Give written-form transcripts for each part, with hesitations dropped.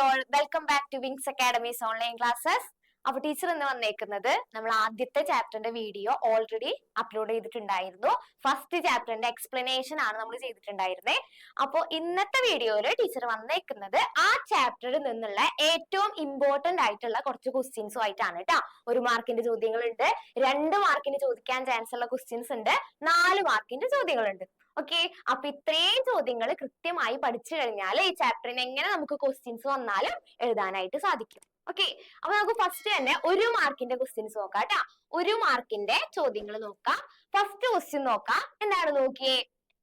All, welcome back to wings academy's online classes. അപ്പൊ teacher ഇന്ന് വന്നേക്കുന്നത് നമ്മൾ ആദ്യത്തെ ചാപ്റ്ററിന്റെ വീഡിയോ ഓൾറെഡി അപ്ലോഡ് ചെയ്തിട്ടുണ്ടായിരുന്നു. ഫസ്റ്റ് ചാപ്റ്ററിന്റെ എക്സ്പ്ലനേഷൻ ആണ് നമ്മൾ ചെയ്തിട്ടുണ്ടായിരുന്നേ. അപ്പോൾ ഇന്നത്തെ വീഡിയോയില് ടീച്ചർ വന്നേക്കുന്നത് ആ ചാപ്റ്ററിൽ നിന്നുള്ള ഏറ്റവും ഇമ്പോർട്ടന്റ് ആയിട്ടുള്ള കുറച്ച് ക്വസ്റ്റ്യൻസും ആയിട്ടാണ് കേട്ടോ. 1 മാർക്കിന്റെ ചോദ്യങ്ങളുണ്ട്, 2 മാർക്കിന് ചോദിക്കാൻ ചാൻസ് ഉള്ള ക്വസ്റ്റ്യൻസ് ഉണ്ട്, 4 മാർക്കിന്റെ ചോദ്യങ്ങളുണ്ട്. ഓക്കെ, അപ്പൊ ഇത്രയും ചോദ്യങ്ങൾ കൃത്യമായി പഠിച്ചു കഴിഞ്ഞാൽ ഈ ചാപ്റ്ററിന് എങ്ങനെ നമുക്ക് ക്വസ്റ്റ്യൻസ് വന്നാലും എഴുതാനായിട്ട് സാധിക്കും. ഓക്കെ, അപ്പൊ നമുക്ക് ഫസ്റ്റ് തന്നെ 1 മാർക്കിന്റെ ക്വസ്റ്റ്യൻസ് നോക്കാം കേട്ടാ. 1 മാർക്കിന്റെ ചോദ്യങ്ങൾ നോക്കാം. ഫസ്റ്റ് ക്വസ്റ്റ്യൻ നോക്കാം. എന്താണ് നോക്കിയേ?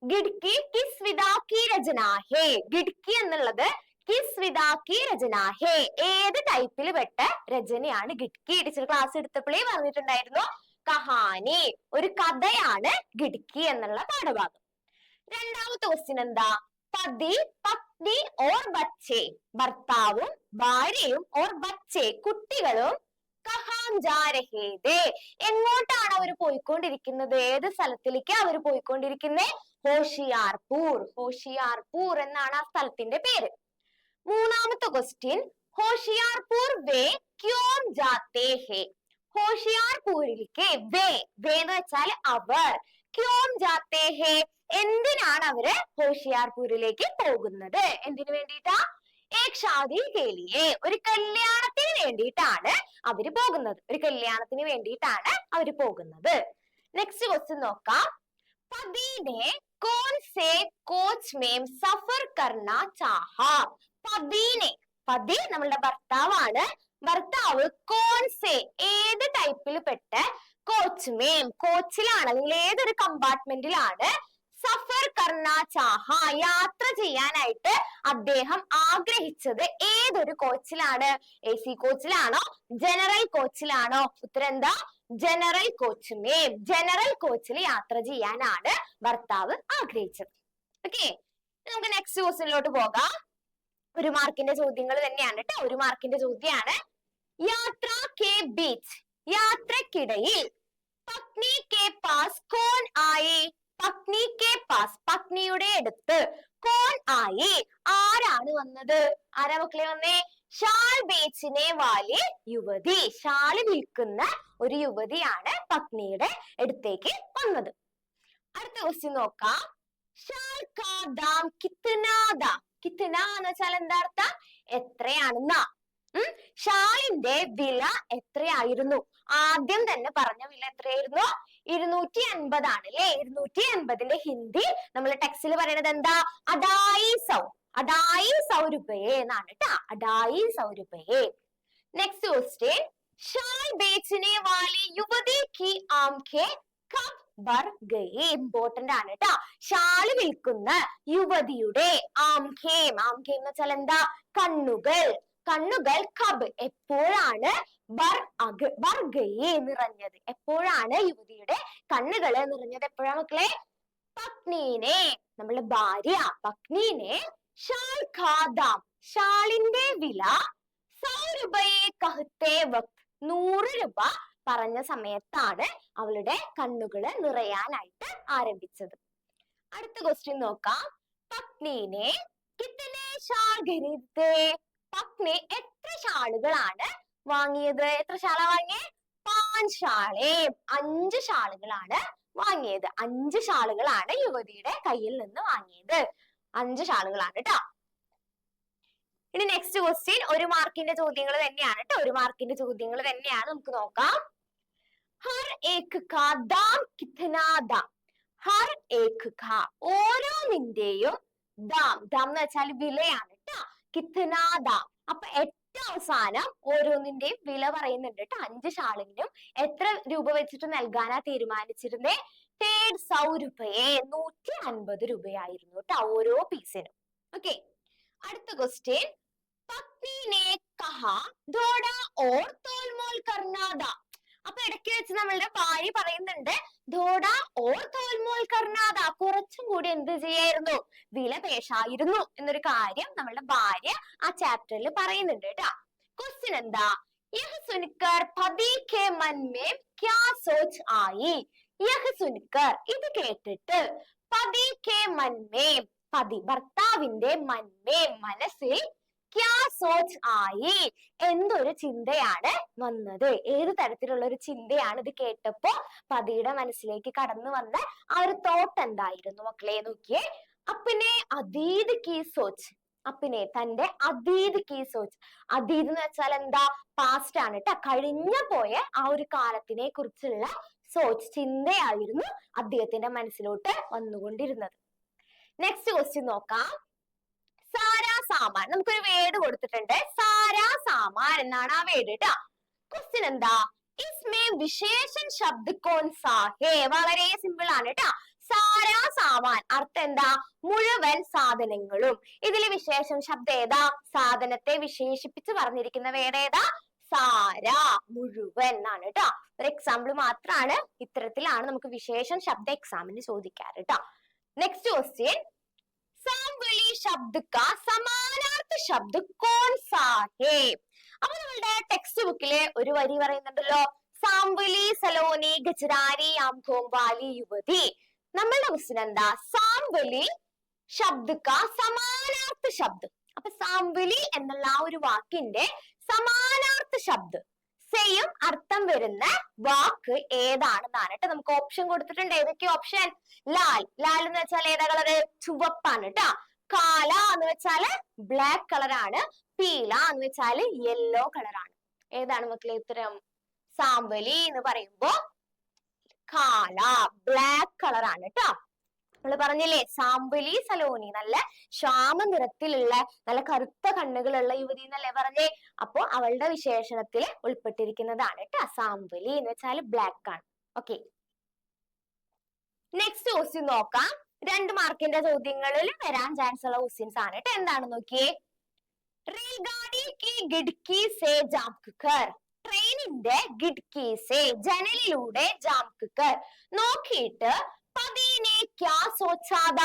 ഗിഡ്കി കിസ് വിദാ കി രചന ഹേ. ഗിഡ്കി എന്നുള്ളത് കിസ് വിദാ കി രചന ഹേ, ഏത് ടൈപ്പിൽ പെട്ട രചനയാണ് ഗിഡ്കി? ടീച്ചർ ക്ലാസ് എടുത്തപ്പോഴേ പറഞ്ഞിട്ടുണ്ടായിരുന്നു, കഹാനി, ഒരു കഥയാണ് ഗിഡ്കി എന്നുള്ള പാഠഭാഗം. രണ്ടാമത്തെ ക്വസ്റ്റ്യൻ എന്താ? പതി പത്നി ഓർ ബച്ചേ, ഭർത്താവും ഭാര്യയും ഓർ ബച്ചേ, കുട്ടികളും കഹാം ജാ രഹേ ഥേ, എങ്ങോട്ടാണ് അവർ പോയിക്കൊണ്ടിരിക്കുന്നത്? ഏത് സ്ഥലത്തിലേക്ക് അവർ പോയിക്കൊണ്ടിരിക്കുന്നത്? ഹോഷിയാർപൂർ. ഹോഷിയാർപൂർ എന്നാണ് ആ സ്ഥലത്തിന്റെ പേര്. മൂന്നാമത്തെ ക്വസ്റ്റ്യൻ, ഹോഷിയാർപൂർ വേ ക്യോം ജാത്തേ ഹേ. ഹോഷിയാർപൂരിലേക്ക് വേ, വേ എന്ന് വെച്ചാൽ അവർ, ക്യോം ജാത്തേ ഹേ, എന്തിനാണ് അവര് ഹോഷിയാർപൂരിലേക്ക് പോകുന്നത്? എന്തിനു വേണ്ടിയിട്ടാ? ഏക് ഷാദി കേ ലിയേ, ഒരു കല്യാണത്തിന് വേണ്ടിയിട്ടാണ് അവര് പോകുന്നത്. ഒരു കല്യാണത്തിന് വേണ്ടിയിട്ടാണ് അവര് പോകുന്നത്. നെക്സ്റ്റ് ക്വസ്റ്റ്യൻ നോക്കാം. പതിനെ കോൺ സേ കോച്ച് മേം സഫർ കർണ ചാഹാ. പതിനെ, പതി നമ്മളുടെ ഭർത്താവാണ്. ഭർത്താവ് കോൺ സേ, ഏത് ടൈപ്പിൽ പെട്ട കോച്ച് മേം, കോച്ചിലാണ് അല്ലെങ്കിൽ ഏതൊരു കമ്പാർട്ട്മെന്റിലാണ് സഫർ കർണ ചാഹ, യാത്ര ചെയ്യാനായിട്ട് അദ്ദേഹം ആഗ്രഹിച്ചത് ഏതൊരു കോച്ചിലാണ്? AC കോച്ചിലാണോ general കോച്ചിലാണോ? ഉത്തരം എന്താ? ജനറൽ കോച്ച് മേം, ജനറൽ കോച്ചിൽ യാത്ര ചെയ്യാനാണ് ഭർത്താവ് ആഗ്രഹിച്ചത്. ഓക്കെ, നമുക്ക് നെക്സ്റ്റ് ക്വസ്റ്റ്യനിലോട്ട് പോകാം. 1 മാർക്കിന്റെ ചോദ്യങ്ങൾ തന്നെയാണ് കേട്ടോ. 1 മാർക്കിന്റെ ചോദ്യമാണ്. യാത്ര കെ ബീച്ച്, യാത്രക്കിടയിൽ പത്നി കെ പാസ് കോൺ ആയി. പത്നി കെ പാസ്, പത്നിയുടെ അടുത്ത്, കോൺ ആയി, ആരാണ് വന്നത്? ആരാ മക്കളെ വന്നേ? ഷാൾ ബേച്ചിനെ വാലി യുവതി, ഷാള് വിൽക്കുന്ന ഒരു യുവതിയാണ് പത്നിയുടെ അടുത്തേക്ക് വന്നത്. അടുത്ത ക്വസ്റ്റ്യൻ നോക്കാം. ഷാൾ കാ ദാം കിത്നാ ദാ. കിത്ന എന്ന് വെച്ചാൽ എന്താ അർത്ഥം? എത്രയാണെന്നാ. ഷാളിന്റെ വില എത്രയായിരുന്നു? ആദ്യം തന്നെ പറഞ്ഞ വില എത്രയായിരുന്നു? 250 ആണ് അല്ലെ. 250ന്റെ ഹിന്ദി നമ്മൾ ടെക്സ്റ്റിൽ പറയുന്നത് എന്താ? അഡായി സൗ, അഡായി സൗ രൂപയെ എന്നാണ് കേട്ടാ. അഡായി സൗ രൂപയെ. നെക്സ്റ്റ് ക്വസ്റ്റ്യൻ, ഷാൾ ബേച്ചിനെ വാലി യുവതി കി ആംഖേ കബ് ഭർ ഗയി. ഇമ്പോർട്ടന്റ് ആണ് കേട്ടാ. ഷാള് വിൽക്കുന്ന യുവതിയുടെ ആംഖേം, ആംഖേം എന്ന് വെച്ചാൽ എന്താ? കണ്ണുകൾ, കണ്ണുകൾ കബ്, എപ്പോഴാണ്? ഭർ ഗയി, നിറഞ്ഞത്. എപ്പോഴാണ് യുവതിയുടെ കണ്ണുകള് നിറഞ്ഞത്? എപ്പോഴാണ് മക്കളെ? പത്നീനെ, നമ്മളുടെ ഭാര്യ പത്നീനെ ഷാൾ ഖാദാം, ഷാളിന്റെ വില 100 രൂപയെ കഹത്തെ വക്ത്, 100 രൂപ പറഞ്ഞ സമയത്താണ് അവളുടെ കണ്ണുകള് നിറയാനായിട്ട് ആരംഭിച്ചത്. അടുത്ത ക്വസ്റ്റ്യൻ നോക്കാം. പത്നീനെ കിത്തനെ ഷാൾ ഖരീദേ. പത്നി എത്ര ഷാളുകളാണ് വാങ്ങിയത്? എത്ര ഷാളാ വാങ്ങിയേ? 5 ഷാളേ, 5 ഷാളുകളാണ് വാങ്ങിയത്. 5 ഷാളുകളാണ് യുവതിയുടെ കയ്യിൽ നിന്ന് വാങ്ങിയത്. 5 ഷാളുകളാണ് കേട്ടോ. ഇനി നെക്സ്റ്റ് ക്വസ്റ്റ്യൻ 1 മാർക്കിന്റെ ചോദ്യങ്ങൾ തന്നെയാണ് കേട്ടോ. 1 മാർക്കിന്റെ ചോദ്യങ്ങൾ തന്നെയാണ്. നമുക്ക് നോക്കാം. ഹർ ഏക് കാ ദാം കിത്നാ ദാം. ഹർ ഏക് കാ, ഓരോന്നിന്റെയും, ദാം, ദാം എന്ന് വെച്ചാൽ വിലയാണ് കേട്ടോ. കിത്നാ ദാം, അപ്പൊ ഏറ്റവും അവസാനം ഓരോന്നിന്റെയും വില പറയുന്നുണ്ട് കേട്ടോ. 5 ഷാളിനും എത്ര രൂപ വെച്ചിട്ട് നൽകാനാ തീരുമാനിച്ചിരുന്നേ? 150 രൂപയെ, 150 രൂപയായിരുന്നു കേട്ടോ ഓരോ പീസിനും. ഓക്കെ, അടുത്ത ക്വസ്റ്റ്യൻ. പത്നിനെ കഹാ ധോഡാ ഓർ തോൽമോൽ കർനാ ദാ. അപ്പൊ ഇടയ്ക്ക് വെച്ച് നമ്മളുടെ ഭാര്യ പറയുന്നുണ്ട്, ധോഡാ ഓർ തോൽമോൽ കർനാ ദാ, കുറച്ചും കൂടി എന്ത് ചെയ്യായിരുന്നു? വില പേശായിരുന്നു എന്നൊരു കാര്യം നമ്മളുടെ ഭാര്യ ആ ചാപ്റ്ററിൽ പറയുന്നുണ്ട് കേട്ടാ. ക്വസ്റ്റ്യൻ എന്താ? യഹ് സുൻകർ പതി കെ മൻ മേ ക്യാ സോച്ച് ആയി. യഹ് സുൻകർ, ഇത് കേട്ടിട്ട്, പതി കെ മൻ മേ, പതി ഭർത്താവിന്റെ മൻ മേ മനസ്സിൽ ക്യാ സോച്ച് ആയി? എന്തൊരു ചിന്തയാണ് വന്നത്? ഏത് തരത്തിലുള്ള ഒരു ചിന്തയാണ് ഇത് കേട്ടപ്പോ പതിയുടെ മനസ്സിലേക്ക് കടന്നു വന്ന ആ ഒരു തോട്ട് എന്തായിരുന്നു മക്കളെ? നോക്കിയേ. അപ്പിനെ അതീത് കി സോച്ച്. അപ്പിനെ തന്റെ അതീത് കി സോച്ച്. അതീത് എന്ന് വെച്ചാൽ എന്താ? പാസ്റ്റ് ആണ് കേട്ടോ. കഴിഞ്ഞു പോയ ആ ഒരു കാലത്തിനെ കുറിച്ചുള്ള സോച്ച്, ചിന്തയായിരുന്നു അദ്ദേഹത്തിന്റെ മനസ്സിലോട്ട് വന്നുകൊണ്ടിരുന്നത്. നെക്സ്റ്റ് ക്വസ്റ്റ്യൻ നോക്കാം. സാരാ സാമാൻ. നമുക്കൊരു വേർഡ് കൊടുത്തിട്ടുണ്ട്. സാരാ സാമാൻ എന്നാണ് ആ വേർഡ് കേട്ടോ. ക്വസ്റ്റ്യൻ എന്താ? ഇസ്മേ വിശേഷൺ ശബ്ദ കോൺ സാ ഹേ? വളരെ സിമ്പിൾ ആണ് കേട്ടോ. സാരാ സാമാൻ അർത്ഥം എന്താ? മുഴുവൻ സാധനങ്ങളും. ഇതില് വിശേഷം ശബ്ദം ഏതാ? സാധനത്തെ വിശേഷിപ്പിച്ച് പറഞ്ഞിരിക്കുന്ന വേർഡ് ഏതാ? സാര, മുഴുവൻ എന്നാണ് കേട്ടോ. ഒരു എക്സാമ്പിൾ മാത്രമാണ്. ഇത്തരത്തിലാണ് നമുക്ക് വിശേഷം ശബ്ദ എക്സാമിന് ചോദിക്കാറ് കേട്ടോ. Next question. സാംവലി ശബ്ദ കാ സമാനാർത്ഥ ശബ്ദ കോൺ സാ ഹേ? അപ്പൊ നമ്മളുടെ ടെക്സ്റ്റ് ബുക്കില് ഒരു വരി പറയുന്നുണ്ടല്ലോ, സാംവലി സലോനി ഗജരാരി ആംഖോം വാലി യുവതി. നമ്മളുടെ ക്വസ്റ്റ്യൻ എന്താ? സാംവലി ശബ്ദ കാ സമാനാർത്ഥ ശബ്ദം. അപ്പൊ സാംവലി എന്നുള്ള ആ ഒരു വാക്കിന്റെ സമാനാർത്ഥ ശബ്ദം, സെയിം അർത്ഥം വരുന്ന വാക്ക് ഏതാണെന്നാണ് കേട്ടോ. നമുക്ക് ഓപ്ഷൻ കൊടുത്തിട്ടുണ്ട്. ഏതൊക്കെ ഓപ്ഷൻ? ലാൽ. ലാൽ എന്ന് വെച്ചാൽ ഏതാ കളറ്? ചുവപ്പാണ് കേട്ടോ. കാല എന്ന് വെച്ചാല് ബ്ലാക്ക് കളറാണ്. പീല എന്ന് വെച്ചാല് യെല്ലോ കളറാണ്. ഏതാണ് മക്കളെ ഉത്തരം? സാംവലി എന്ന് പറയുമ്പോ കാല, ബ്ലാക്ക് കളറാണ് കേട്ടോ. നമ്മള് പറഞ്ഞില്ലേ സാംവലി സലോനി, നല്ല ശ്യാമ നിറത്തിലുള്ള നല്ല കറുത്ത കണ്ണുകളുള്ള യുവതി എന്നല്ലേ പറഞ്ഞേ? അപ്പൊ അവളുടെ വിശേഷണത്തിൽ ഉൾപ്പെട്ടിരിക്കുന്നതാണ് കേട്ടോ സാംവലി എന്ന് വെച്ചാൽ ബ്ലാക്ക് ആണ്. ഓക്കെ, നെക്സ്റ്റ് ക്വസ്റ്റ്യൻ നോക്കാം. 2 മാർക്കിന്റെ ചോദ്യങ്ങളിൽ വരാൻ ചാൻസ് ഉള്ള ക്വസ്റ്റ്യൻസ് ആണ് കേട്ടോ. എന്താണ് നോക്കിയേ. റെയിൽഗാഡി കി ഖിഡ്കി സേ ജാംക് കർ. ട്രെയിനിന്റെ ഖിഡ്കി സേ, ജനലിലൂടെ ജാംക് കർ, നോക്കിയിട്ട് പതിനെ ക്യാ സോച്ചാത?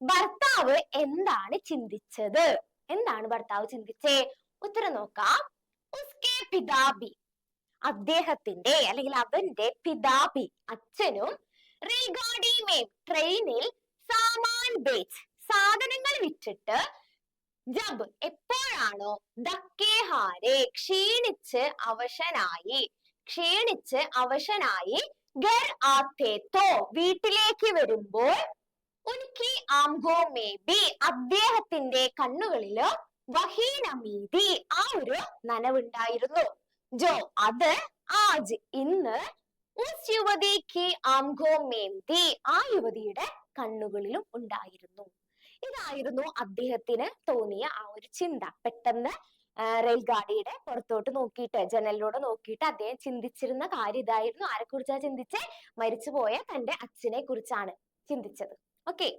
ഭർത്താവ് എന്താണ് ചിന്തിച്ചത്? എന്താണ് ഭർത്താവ് ചിന്തിച്ചേ? ഉത്തരം നോക്കാം. ഉസ്കെ പിതാബി, അദ്ദേഹത്തിന്റെ അല്ലെങ്കിൽ അവന്റെ പിതാബി അച്ഛനും, റെയിൽഗാഡി മേ, ട്രെയിനിൽ, സാമാൻ ബേച്ച്, സാധനങ്ങൾ വിറ്റിട്ട്, ജബ്, എപ്പോഴാണോ, ധക്കേ ഹാരെ, ക്ഷീണിച്ച് അവശനായി, ഗർ ആത്തെ തോ, വീട്ടിലേക്ക് വരുമ്പോൾ, ഉൻകി ആംഖോ മേ ബി, അദ്ദേഹത്തിന്റെ കണ്ണുകളില്, വഹി നമീതി, ആ ഒരു നനവുണ്ടായിരുന്നു, ജോ, അത്, ആജ്, ഇന്ന്, ഉസ് യുവതി കി ആംഖോ മേം തി, ആ യുവതിയുടെ കണ്ണുകളിലും ഉണ്ടായിരുന്നു. ഇതായിരുന്നു അദ്ദേഹത്തിന് തോന്നിയ ആ ഒരു ചിന്ത. പെട്ടെന്ന് റെയിൽഗാഡിയുടെ പുറത്തോട്ട് നോക്കിയിട്ട്, ജനലിലൂടെ നോക്കിയിട്ട് അദ്ദേഹം ചിന്തിച്ചിരുന്ന കാര്യം ഇതായിരുന്നു. ആരെ കുറിച്ചാ ചിന്തിച്ചേ? മരിച്ചുപോയ തന്റെ അച്ഛനെ കുറിച്ചാണ് ചിന്തിച്ചത്. Okay,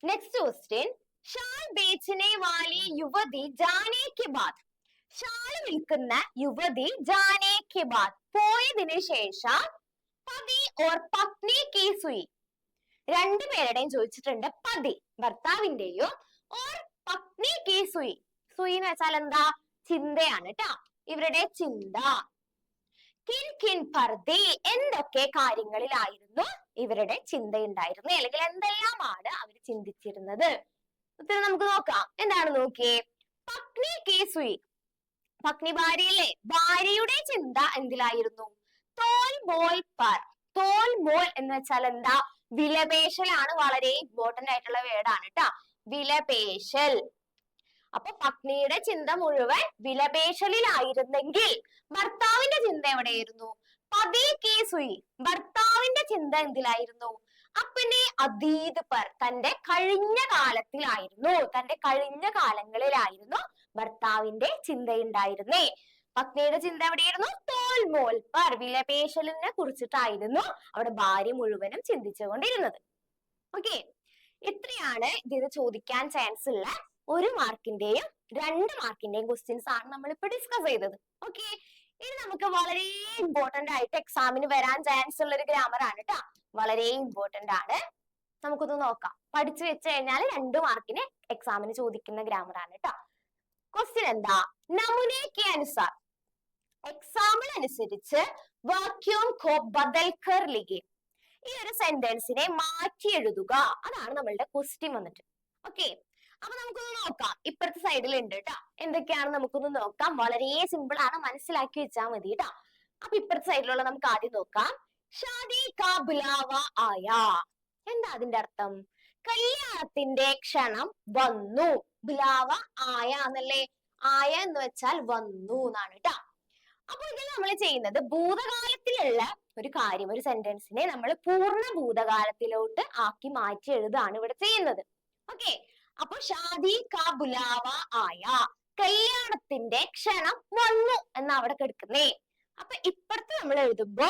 next question. ഷാൾ ബേച്ചനെ വാലി യുവതി ജാനേ കെ ബാദ്. ഷാള് വിൽക്കുന്ന യുവതി ജാനേ കെ ബാദ്, പോയതിനു ശേഷം, പതി ഓർ പത്നി കി സുയി, 2 പേരുടെയും ചോദിച്ചിട്ടുണ്ട്. പതി ഭർത്താവിന്റെയും, ഓർ പത്നി കി സുയി, സുയി എന്ന് വെച്ചാൽ എന്താ? ചിന്തയാണ് കേട്ടോ. ഇവരുടെ ചിന്ത. കിൻ കിൻ പർദി, എന്തൊക്കെ കാര്യങ്ങളിലായിരുന്നു ഇവരുടെ ചിന്ത ഉണ്ടായിരുന്നത്, അല്ലെങ്കിൽ എന്തെല്ലാമാണ് അവർ ചിന്തിച്ചിരുന്നത്? ഉത്തരം നമുക്ക് നോക്കാം. എന്താണ് നോക്കിയേ. പത്നി കി സുയി, പത്നി ഭാര്യയില്ലേ, ഭാര്യയുടെ ചിന്ത എന്തിലായിരുന്നു? തോൽ മോൽ പർ. തോൽ മോൽ എന്ന് വെച്ചാൽ എന്താ? വിലപേശലാണ്. വളരെ ഇമ്പോർട്ടന്റ് ആയിട്ടുള്ള വേർഡാണ് കേട്ടോ, വിലപേശൽ. അപ്പൊ പത്നിയുടെ ചിന്ത മുഴുവൻ വിലപേശലിലായിരുന്നെങ്കിൽ ഭർത്താവിന്റെ ചിന്ത എവിടെയായിരുന്നു? പതി കി സുയി, ഭർത്താവിന്റെ ചിന്ത എന്തിലായിരുന്നു? അപ്പനെ അതീത് പർ, തന്റെ കഴിഞ്ഞ കാലത്തിലായിരുന്നു, തന്റെ കഴിഞ്ഞ കാലങ്ങളിലായിരുന്നു ഭർത്താവിന്റെ ചിന്തയുണ്ടായിരുന്നേ. പത്നിയുടെ ചിന്ത എവിടെയായിരുന്നു? തോൽ മോൽ പർ, വിലപേശലിനെ കുറിച്ചിട്ടായിരുന്നു അവിടെ ഭാര്യ മുഴുവനും ചിന്തിച്ചുകൊണ്ടിരുന്നത്. ഓക്കെ, ഇത്രയാണ് ഇതിന് ചോദിക്കാൻ ചാൻസ് ഉള്ള 1 മാർക്കിന്റെയും 2 മാർക്കിന്റെയും ക്വസ്റ്റ്യൻസ് ആണ് നമ്മളിപ്പോ ഡിസ്കസ് ചെയ്തത്. ഓക്കെ, ഇനി നമുക്ക് വളരെ ഇമ്പോർട്ടന്റ് ആയിട്ട് എക്സാമിന് വരാൻ ചാൻസ് ഉള്ള ഒരു ഗ്രാമർ ആണ് കേട്ടോ. വളരെ ഇമ്പോർട്ടന്റ് ആണ്. നമുക്കൊന്ന് നോക്കാം. പഠിച്ചു വെച്ച് കഴിഞ്ഞാൽ 2 മാർക്കിന് എക്സാമിന് ചോദിക്കുന്ന ഗ്രാമർ ആണ് കേട്ടോ. ക്വസ്റ്റ്യൻ എന്താ? നമുനെ കെ അനുസാർ, എക്സാമ്പിൾ അനുസരിച്ച് വാക്യം കോ ബദൽ കർ ലിഖേ, ഈ ഒരു സെന്റൻസിനെ മാറ്റി എഴുതുക. അതാണ് നമ്മളുടെ ക്വസ്റ്റ്യൻ വന്നിട്ട്. ഓക്കെ, അപ്പൊ നമുക്കൊന്ന് നോക്കാം. ഇപ്പുറത്തെ സൈഡിൽ ഉണ്ട് കേട്ടോ. എന്തൊക്കെയാണ് നമുക്കൊന്ന് നോക്കാം. വളരെ സിമ്പിൾ ആണ്, മനസ്സിലാക്കി വെച്ചാൽ മതി കേട്ടോ. അപ്പൊ ഇപ്പുറത്തെ സൈഡിലുള്ള നമുക്ക് ആദ്യം നോക്കാം. ഷാദി കാ ബുലാവ ആയാ. എന്താ അതിന്റെ അർത്ഥം? കല്യാണത്തിന്റെ ക്ഷണം വന്നു. ബുലാവ ആയ എന്നല്ലേ? ആയ എന്ന് വെച്ചാൽ വന്നു എന്നാണ് കേട്ടോ. അപ്പൊ ഇതിൽ നമ്മൾ ചെയ്യുന്നത് ഭൂതകാലത്തിലുള്ള ഒരു കാര്യം, ഒരു സെന്റൻസിനെ നമ്മൾ പൂർണ്ണ ഭൂതകാലത്തിലോട്ട് ആക്കി മാറ്റി എഴുതാണ് ഇവിടെ ചെയ്യുന്നത്. ഓക്കെ, അപ്പൊ ഷാദി കാ ബുലാവ ആയ, കല്യാണത്തിന്റെ ക്ഷണം വന്നു എന്നാ അവിടെ കിടക്കുന്നേ. അപ്പൊ ഇപ്പുറത്ത് നമ്മൾ എഴുതുമ്പോ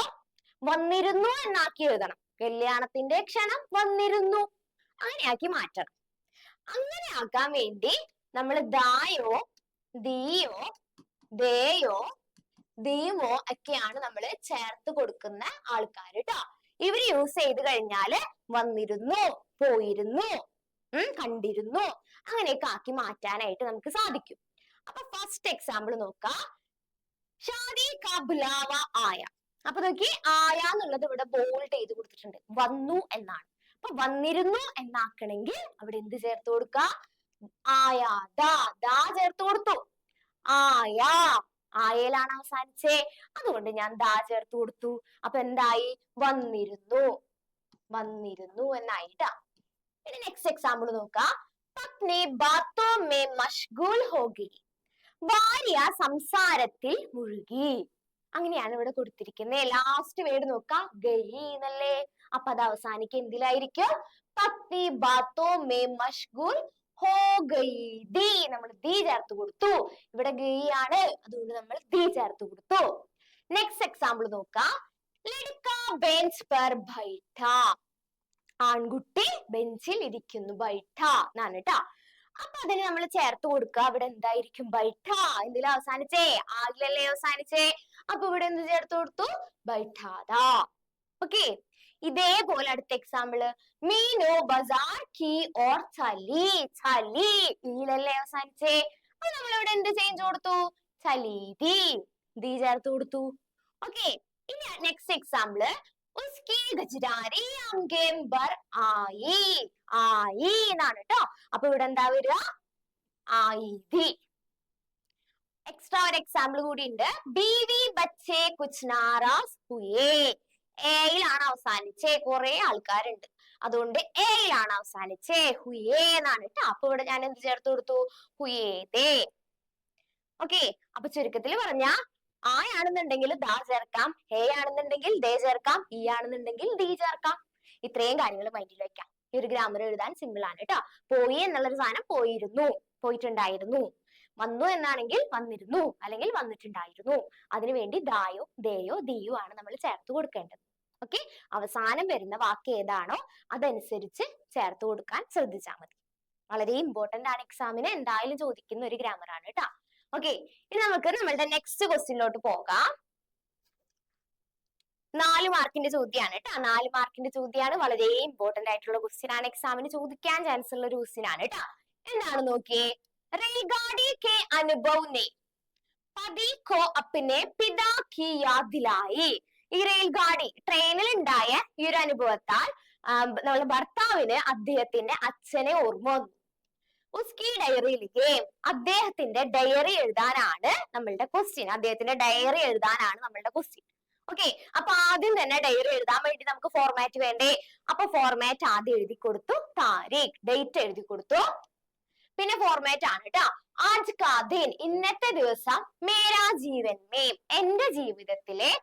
വന്നിരുന്നു എന്നാക്കി എഴുതണം. കല്യാണത്തിന്റെ ക്ഷണം വന്നിരുന്നു, അങ്ങനെയാക്കി മാറ്റണം. അങ്ങനെ ആക്കാൻ വേണ്ടി നമ്മൾ ദായോ, ദിയോ, ദേയോ, ദീമോ ഒക്കെയാണ് നമ്മൾ ചേർത്ത് കൊടുക്കുന്ന ആൾക്കാർ കേട്ടോ. ഇവര് യൂസ് ചെയ്ത് കഴിഞ്ഞാല് വന്നിരുന്നു, പോയിരുന്നു, കണ്ടിരുന്നു, അങ്ങനെയൊക്കെ ആക്കി മാറ്റാനായിട്ട് നമുക്ക് സാധിക്കും. അപ്പൊ ഫസ്റ്റ് എക്സാമ്പിൾ നോക്കാം. ഷാദി കാ ബുലാവ ആയ. അപ്പൊ നോക്കി, ആയ എന്നുള്ളത് ഇവിടെ ബോൾഡ് ചെയ്ത് കൊടുത്തിട്ടുണ്ട്, വന്നു എന്നാണ്. അപ്പൊ വന്നിരുന്നു എന്നാക്കണമെങ്കിൽ അവിടെ എന്ത് ചേർത്ത് കൊടുക്ക? ആയാ, ദാ ചേർത്ത് കൊടുത്തു. ആയാ, ആയയിലാണ് അവസാനിച്ചേ, അതുകൊണ്ട് ഞാൻ ദാ ചേർത്ത് കൊടുത്തു. അപ്പൊ എന്തായി? വന്നിരുന്നു, വന്നിരുന്നു എന്നായിട്ടാ. ഇനി നെക്സ്റ്റ് എക്സാമ്പിൾ നോക്കാം. പത്നി ബാത്തോ മേ മഷ്ഗൂൽ ഹോ ഗയി. ഭാര്യ സംസാരത്തിൽ മുഴുകി. അങ്ങനെയാണ് ഇവിടെ കൊടുത്തിരിക്കുന്നത്. ലാസ്റ്റ് വേർഡ് നോക്കാം, ഗയി എന്നല്ലേ? അപ്പൊ അത് അവസാനിക്കുക എന്തിലായിരിക്കും? പത്നി ബാത്തോ മേ മഷ്ഗൂൽ ഹോ ഗയി. ദി, നമ്മൾ ദി ചേർത്ത് കൊടുത്തു. ഇവിടെ ഗയി ആണ്, അതുകൊണ്ട് നമ്മൾ ദി ചേർത്ത് കൊടുത്തു. നെക്സ്റ്റ് എക്സാമ്പിൾ നോക്കാം. ലഡ്ക ബെഞ്ച് പർ ബൈഠ. ആൺകുട്ടി ബെഞ്ചിൽ ഇരിക്കുന്നു, ബൈഠ എന്നാണ് കേട്ടാ. അപ്പൊ അതിന് നമ്മൾ ചേർത്ത് കൊടുക്കുക. അവിടെ എന്തായിരിക്കും? ബൈഠ. എന്തിലാ അവസാനിച്ചേ? ആകിലല്ലേ അവസാനിച്ചേ. അപ്പൊ ഇവിടെ എന്ത് ചേർത്ത് കൊടുത്തു? ബൈഠാദ. ഓക്കെ, ഇതേപോലെ അടുത്ത എക്സാമ്പിള്. മീനു ബസാർ കി ഓർ ചലി. ചലി, ഈലല്ലേ അവസാനിച്ചേ. അപ്പൊ നമ്മളിവിടെ എന്ത് ചേഞ്ച് കൊടുത്തു? ചലീതി, ദി ചേർത്ത് കൊടുത്തു. ഓക്കെ, ഇനി നെക്സ്റ്റ് എക്സാമ്പിള്. ഉസ്കി ഗജരാരി അംഗേം ബർ ആയി. ആയി എന്നാണ് കേട്ടോ. അപ്പൊ ഇവിടെ എന്താ വരിക? ആയിതി. എക്സ്ട്രാ ഒരു എക്സാമ്പിൾ കൂടി ഉണ്ട്. ബീവി ബച്ചേ കുച്ച് നാറാസ് ഹുയേ. എയിലാണ് അവസാനിച്ചേ. കുറെ ആൾക്കാരുണ്ട്, അതുകൊണ്ട് എയിലാണ് അവസാനിച്ചേ. ഹുയേ എന്നാണ് കേട്ടോ. അപ്പൊ ഇവിടെ ഞാൻ എന്ത് ചേർത്ത് കൊടുത്തു? ഹുയേതേ. ഓക്കെ, അപ്പൊ ചുരുക്കത്തിൽ പറഞ്ഞ ആണെന്നുണ്ടെങ്കിൽ ദാ ചേർക്കാം, ഹേ ആണെന്നുണ്ടെങ്കിൽ ദേ ചേർക്കാം, ഈ ആണെന്നുണ്ടെങ്കിൽ ദി ചേർക്കാം. ഇത്രയും കാര്യങ്ങൾ മൈൻഡിൽ വെക്കാം. ഈ ഒരു ഗ്രാമർ എഴുതാൻ സിമ്പിൾ ആണ് കേട്ടോ. പോയി എന്നുള്ളൊരു സാധനം പോയിരുന്നു, പോയിട്ടുണ്ടായിരുന്നു. വന്നു എന്നാണെങ്കിൽ വന്നിരുന്നു, അല്ലെങ്കിൽ വന്നിട്ടുണ്ടായിരുന്നു. അതിനുവേണ്ടി ദായോ, ദേയോ, ദിയോ ആണ് നമ്മൾ ചേർത്ത് കൊടുക്കേണ്ടത്. ഓക്കെ, അവസാനം വരുന്ന വാക്ക് ഏതാണോ അതനുസരിച്ച് ചേർത്ത് കൊടുക്കാൻ ശ്രദ്ധിച്ചാൽ മതി. വളരെ ഇമ്പോർട്ടന്റ് ആണ്, എക്സാമിന് എന്തായാലും ചോദിക്കുന്ന ഒരു ഗ്രാമർ ആണ് കേട്ടോ. ഓക്കെ, ഇനി നമുക്ക് നമ്മളുടെ നെക്സ്റ്റ് ക്വസ്റ്റ്യനിലോട്ട് പോകാം. 4 മാർക്കിന്റെ ചോദ്യമാണ് കേട്ടോ. 4 മാർക്കിന്റെ ചോദ്യമാണ്, വളരെ ഇമ്പോർട്ടന്റ് ആയിട്ടുള്ള ക്വസ്റ്റ്യൻ ആണ്, എക്സാമിന് ചോദിക്കാൻ ചാൻസ് ഉള്ള ഒരു ക്വസ്റ്റ്യൻ ആണ് കേട്ടോ. എന്താണ് നോക്കിയേ. रेलगाड़ी के अनुभव ने पति को अपने पिता की याद दिलाई. ഈ റെയിൽഗാഡി ട്രെയിനിൽ ഉണ്ടായ ഈ ഒരു അനുഭവത്താൽ നമ്മുടെ ഭർത്താവിന് അദ്ദേഹത്തിന്റെ അച്ഛനെ ഓർമ്മ വന്നു. ഉസ്കി ഡയറിയിലേക്ക്, അദ്ദേഹത്തിന്റെ ഡയറി എഴുതാനാണ് നമ്മളുടെ ക്വസ്റ്റ്യൻ. അദ്ദേഹത്തിന്റെ ഡയറി എഴുതാനാണ് നമ്മളുടെ ക്വസ്റ്റ്യൻ. ഓക്കെ, അപ്പൊ ആദ്യം തന്നെ ഡയറി എഴുതാൻ വേണ്ടി നമുക്ക് ഫോർമാറ്റ് വേണ്ടേ? അപ്പൊ ഫോർമാറ്റ് ആദ്യം എഴുതി കൊടുത്തു. താരീഖ്, ഡേറ്റ് എഴുതി കൊടുത്തു. പിന്നെ ഫോർമാറ്റ് ആണ് കേട്ടോ. ആജ് കാ ദിൻ, ഇന്നത്തെ ദിവസം. മേരാ ജീവൻ മേം, എന്റെ ജീവിതത്തിലെ.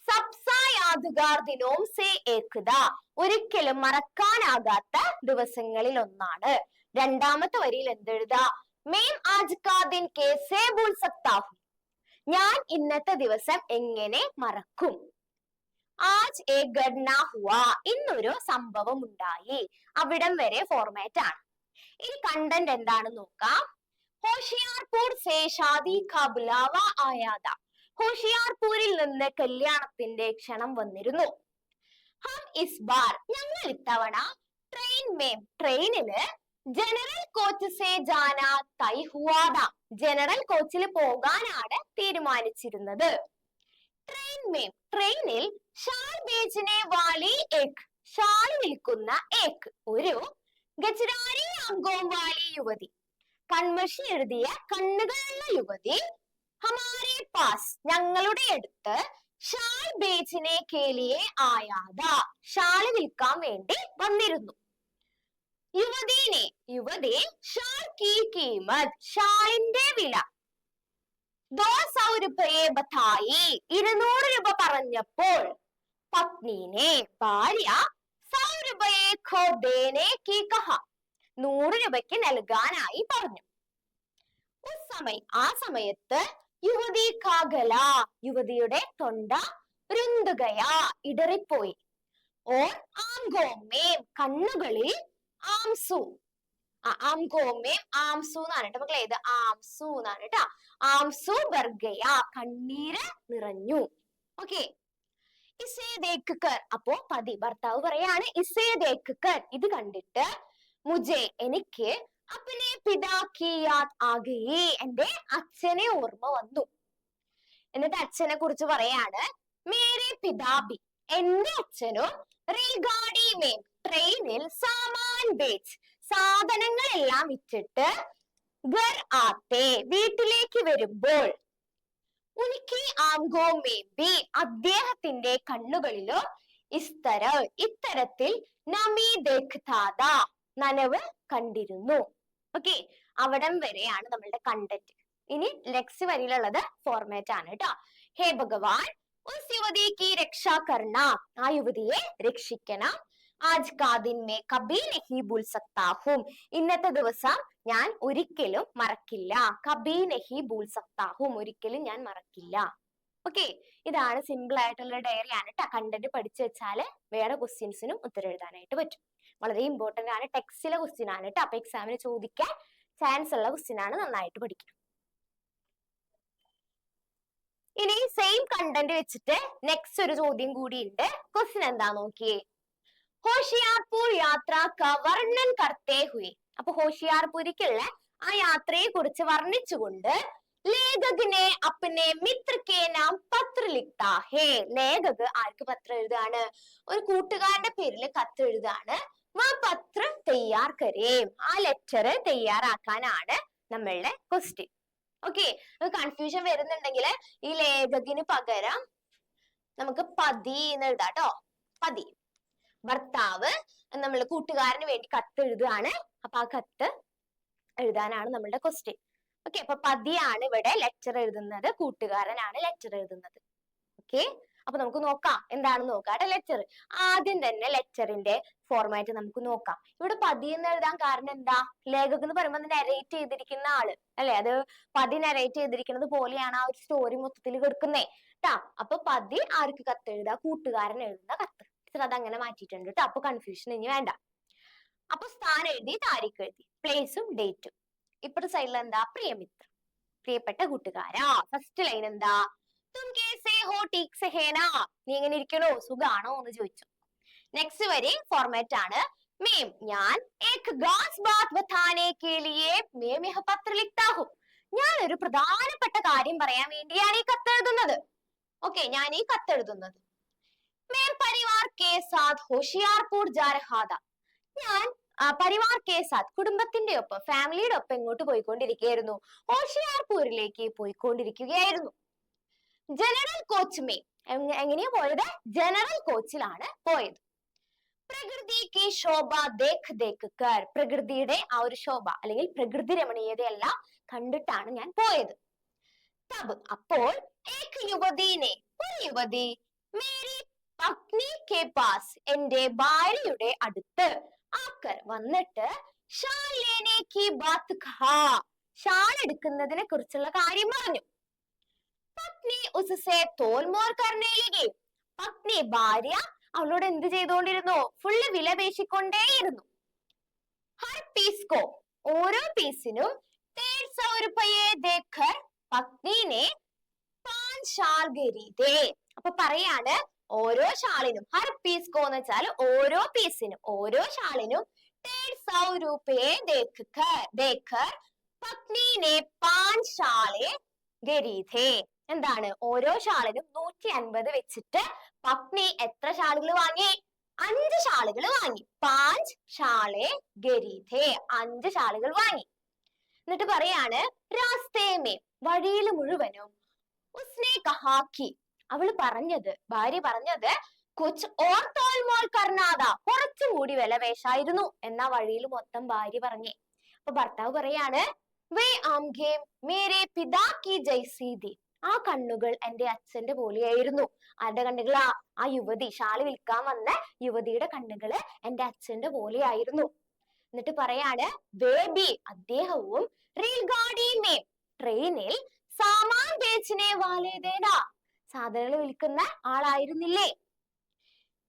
സബ്സാ യാദ്ഗാർ ദിനോം സേ ഏക് ദ, ഒരിക്കലും മറക്കാനാകാത്ത ദിവസങ്ങളിൽ ഒന്നാണ്. രണ്ടാമത്തെ വരിയിൽ എന്തെഴുതാ? മേം ആജ് കാ ദിൻ കേസേ ഭൂൽ സക്താ ഹൂം, ഞാൻ ഇന്നത്തെ ദിവസം എങ്ങനെ മറക്കും. ആജ് ഏക് ഘട്ന ഹുവാ, ഇന്നൊരു സംഭവം ഉണ്ടായി. അവിടം വരെ ഫോർമാറ്റ് ആണ്. ഈ കണ്ടന്റ് എന്താണെന്ന് നോക്കാം. ഹോഷിയാർപൂർ സേ ഷാദി കാ ബുലാവ ആയാ ഥാ, ഹോഷിയാർപൂരിൽ നിന്ന് കല്യാണത്തിന്റെ ക്ഷണം വന്നിരുന്നു. ഹം ഇസ് ബാർ, ഞങ്ങൾ ഇത്തവണ ട്രെയിനില് ജനറൽ കോച്ച് സേ ജാന തൈ ഹുവാ ഥാ, ജനറൽ കോച്ചിൽ പോകാനാണ് തീരുമാനിച്ചിരുന്നത്. ട്രെയിനിൽ ഷാൾ ബേച്ചനെ വാലി ഏക്, ഷാൾ വിൽക്കുന്ന ഏക്, ഒരു ഗജരാരി അംഗോം വാലി യുവതി, കൺമഷി എഴുതിയ കണ്ണുകളുള്ള യുവതി ഹമാരെ പാസ് ഞങ്ങളുടെ അടുത്ത് ഷാൾ ബേച്ചിനെ കേലിയെ ആയാത ഷാള് വിൽക്കാൻ വേണ്ടി വന്നിരുന്നു. യുവതി ഷാൾ കീ കീമത് ഷാളിന്റെ വില 200 രൂപയെ ബതായി 200 രൂപ പറഞ്ഞപ്പോൾ പത്നിനെ ഭാര്യ 100 രൂപയെ ഖോ ദേനെ കി കഹ 100 രൂപയ്ക്ക് നൽകാനായി പറഞ്ഞു. ആ സമയത്ത് യുവതി കാഗല യുവതിയുടെ തൊണ്ട രുന്തുകയാ ഇടറിപ്പോയി. ഓർ ആംഗോമേം കണ്ണുകളിൽ ആംസു ആംഗോമേം ആംസു എന്നാണ് കേട്ടോ മക്കളെ, ഇത് ആംസു എന്നാണ് കേട്ടോ. ആംസു ബർഗയ കണ്ണീര് നിറഞ്ഞു. ഓക്കെ, ഇസേ ദേഖ് കർ അപ്പോ ഭർത്താവ് പറയാണ് ഇസേ ദേഖ് കർ ഇത് കണ്ടിട്ട് മുജെ എനിക്ക് അപ്പനെ പിതാ കി യാദ് ആ ഗയി എന്റെ അച്ഛനെ ഓർമ്മ വന്നു. എന്നിട്ട് അച്ഛനെ കുറിച്ച് പറയാണ് മേരെ പിതാബി എന്റെ അച്ഛനും റെയിൽഗാഡി മേം ട്രെയിനിൽ സാമാൻ ബേച്ച് സാധനങ്ങളെല്ലാം വിറ്റിട്ട് ഗർ ആത്തെ വീട്ടിലേക്ക് വരുമ്പോൾ ഉനിക്ക് ആംഗോ മേബി അദ്ദേഹത്തിന്റെ കണ്ണുകളിലോ ഇത്തരത്തിൽ നമി ദേഖ്താദ നനവ് കണ്ടിരുന്നു. ഓക്കെ, അവിടം വരെയാണ് നമ്മളുടെ കണ്ടന്റ്. ഇനി നെക്സ്റ്റ് വരിയിലുള്ളത് ഫോർമാറ്റ് ആണ് കേട്ടോ. ഹേ ഭഗവാൻ ഉസ് യുവതി കി രക്ഷാ കർണ ആ യുവതിയെ രക്ഷിക്കണം. ആജ് കാ ദിൻ മേ കബി നഹി ഭൂൽ സക്താ ഹൂം ഇന്നത്തെ ദിവസം ഞാൻ ഒരിക്കലും മറക്കില്ല. കബി നഹി ഭൂൽ സക്താ ഹൂം ഒരിക്കലും ഞാൻ മറക്കില്ല. ഓക്കെ, ഇതാണ് സിമ്പിൾ ആയിട്ടുള്ള ഡയറി ആണ് കേട്ടോ. കണ്ടന്റ് പഠിച്ചു വെച്ചാല് വേറെ ക്വസ്റ്റ്യൻസിനും ഉത്തരം എഴുതാനായിട്ട് പറ്റും. വളരെ ഇമ്പോർട്ടന്റ് ആണ്, ടെക്സ്റ്റിലെ ക്വസ്റ്റ്യൻ ആണ് കേട്ടോ. അപ്പൊ എക്സാമിന് ചോദിക്കാൻ ചാൻസ് ഉള്ള ക്വസ്റ്റ്യൻ ആണ്, നന്നായിട്ട് പഠിക്കണം. ഇനി സെയിം കണ്ടന്റ് വെച്ചിട്ട് നെക്സ്റ്റ് ഒരു ചോദ്യം കൂടി ഉണ്ട്. ക്വസ്റ്റ്യൻ എന്താ നോക്കിയേ. ഹോഷിയാർപൂർ യാത്ര കാ വർണ്ണൻ കർത്തേ ഹുയേ അപ്പൊ ഹോഷിയാർപൂരിക്കുള്ള ആ യാത്രയെ കുറിച്ച് വർണ്ണിച്ചുകൊണ്ട് ലേഖകനെ അപ്പനെ മിത്ര കെ നാം പത്ര ലിഖ്താ ഹേ ലേഖക് ആർക്ക് പത്രം എഴുതാണ്? ഒരു കൂട്ടുകാരന്റെ പേരിൽ കത്ത് എഴുതാണ്. പത്ര തയ്യാർ കരേം ആ ലെറ്റർ തയ്യാറാക്കാനാണ് നമ്മളുടെ ക്വസ്റ്റ്യൻ. ഓക്കെ, കൺഫ്യൂഷൻ വരുന്നുണ്ടെങ്കിൽ ഈ ലേഖകിന് പകരം നമുക്ക് പതി എന്ന് എഴുതാം കേട്ടോ. പതി ഭർത്താവ് നമ്മൾ കൂട്ടുകാരന് വേണ്ടി കത്ത് എഴുതുകയാണ്. അപ്പൊ ആ കത്ത് എഴുതാനാണ് നമ്മളുടെ ക്വസ്റ്റ്യൻ. ഓക്കെ, അപ്പൊ പതിയാണ് ഇവിടെ ലെറ്റർ എഴുതുന്നത്, കൂട്ടുകാരനാണ് ലെറ്റർ എഴുതുന്നത്. ഓക്കെ, അപ്പൊ നമുക്ക് നോക്കാം എന്താണെന്ന് നോക്കാം. ലെറ്റർ ആദ്യം തന്നെ ലെറ്ററിന്റെ ഫോർമാറ്റ് നമുക്ക് നോക്കാം. ഇവിടെ പതി എന്ന് എഴുതാൻ കാരണം എന്താ? ലേഖകൻ എന്ന് പറയുമ്പോൾ നരേറ്റ് ചെയ്തിരിക്കുന്ന ആള് അല്ലെ, അത് പതി നരേറ്റ് ചെയ്തിരിക്കുന്നത് പോലെയാണ് ആ ഒരു സ്റ്റോറി മൊത്തത്തിൽ കിടക്കുന്നേ ട്ടാ. അപ്പൊ പതി ആർക്ക് കത്ത് എഴുതാ? കൂട്ടുകാരൻ എഴുതുന്ന കത്ത്. അത് അങ്ങനെ മാറ്റിയിട്ടുണ്ട് കേട്ടോ. അപ്പൊ കൺഫ്യൂഷൻ ഇനി വേണ്ട. അപ്പൊ സ്ഥാനം എഴുതി, താരീഖ് എഴുതി, പ്ലേസും ഡേറ്റും. ഇപ്പഴത്തെ സൈഡിൽ എന്താ? പ്രിയമിത്ര, പ്രിയപ്പെട്ട കൂട്ടുകാരാ. ഫസ്റ്റ് ലൈൻ എന്താ? തും കേസേ ഹോ ടീക് സെ ഹേ നാ നീ എങ്ങനെ ഇരിക്കണോ, സുഖാണോ എന്ന് ചോദിച്ചു. നെക്സ്റ്റ് വരി ഫോർമാറ്റ് ആണ്. മേം ഞാൻ ഏക് ഖാസ് ബാത് ബതാനെ കെ ലിയേ മേം യഹ പത്ര ലിഖ്താ ഹൂ ഞാൻ ഒരു പ്രധാനപ്പെട്ട കാര്യം പറയാൻ വേണ്ടിയാണ് ഈ കത്ത് എഴുതുന്നത്. ഓക്കെ, ഞാൻ ഈ കത്ത് എഴുതുന്നത്. മേം പരിവാർ കെ സാത്ത് ഹോഷിയാർപൂർ ജാ രഹാ താ ഞാൻ പരിവാർ കെ സാത്ത് കുടുംബത്തിന്റെ ഒപ്പം, ഫാമിലിയുടെ ഒപ്പം എങ്ങോട്ട് പോയിക്കൊണ്ടിരിക്കുകയായിരുന്നു? ഹോഷിയാർപൂരിലേക്ക് പോയിക്കൊണ്ടിരിക്കുകയായിരുന്നു. ജനറൽ കോച്ച് മേ എങ്ങനെയാ പോയത്? ജനറൽ കോച്ചിലാണ് പോയത്. പ്രകൃതി കി ശോഭ ദേഖ് ദേഖ് കർ പ്രകൃതിയുടെ ആ ഒരു ശോഭ അല്ലെങ്കിൽ പ്രകൃതി രമണീയതയെല്ലാം കണ്ടിട്ടാണ് ഞാൻ പോയത്. തബ് അപ്പോൾ ഏക് യുവതീനെ ഒരു യുവതി മേരി പത്നി കെ പാസ് എന്റെ ഭാര്യയുടെ അടുത്ത് ആക്കർ വന്നിട്ട് ഷാൾ ലേനെ കി ബാത് കഹാ ഷാൾ എടുക്കുന്നതിനെ കുറിച്ചുള്ള കാര്യം പറഞ്ഞു. പത്നി ഉസ്സേ തോൽമോൽ കർനെ ലഗി പത്നി ഭാര്യ അവളോട് എന്ത് ചെയ്തുകൊണ്ടിരുന്നു? ഫുള്ള് വില പേശിക്കൊണ്ടേയിരുന്നു. ഹർ പീസ്കോ ഓരോ പീസിനും 150 രൂപയെ ദേഖർ പത്നിനെ 5 ഷാൾ ഖരീദേ അപ്പൊ പറയാണ് ഓരോ ഷാളിനും, ഹർ പീസ്കോ എന്ന് വെച്ചാൽ ഓരോ പീസിനും, ഓരോ ഷാളിനും 150 രൂപയെ ദേഖർ പത്നിനെ 5 ഷാളെ ഖരീദേ എന്താണ്? ഓരോ ഷാളിനും 150 വെച്ചിട്ട് പത്നി എത്ര ഷാളുകൾ വാങ്ങി? 5 ഷാളുകൾ വാങ്ങി. 5 ഷാളെ ഖരീദേ 5 ഷാളുകൾ വാങ്ങി. എന്നിട്ട് പറയാണ് രാസ്തേമേ വഴിയിൽ മുഴുവനും ഉസ്നെ കഹാക്കി അവള് പറഞ്ഞത്, ഭാര്യ പറഞ്ഞത് കുച്ച് ഓർ തോൽമോൽ കർണാദ കുറച്ചുകൂടി വിലപേശായിരുന്നു എന്നാ വഴിയിൽ മൊത്തം ഭാര്യ പറഞ്ഞേ. അപ്പൊ ഭർത്താവ് പറയാണ് വേ ആംഗേ മേരെ പിതാ കി ജൈസീതി ആ കണ്ണുകൾ എന്റെ അച്ഛന്റെ പോലെയായിരുന്നു. ആരുടെ കണ്ണുകളാ? ആ യുവതി, ഷാള് വിൽക്കാൻ വന്ന യുവതിയുടെ കണ്ണുകള് എന്റെ അച്ഛന്റെ പോലെയായിരുന്നു. എന്നിട്ട് പറയാണ് ബേബി അദ്ദേഹവും റെയിൽഗാഡിമേ ട്രെയിനിൽ സാമാൻ ബേച്ചിനെ വാലേതേനാ സാധനങ്ങൾ വിൽക്കുന്ന ആളായിരുന്നില്ലേ.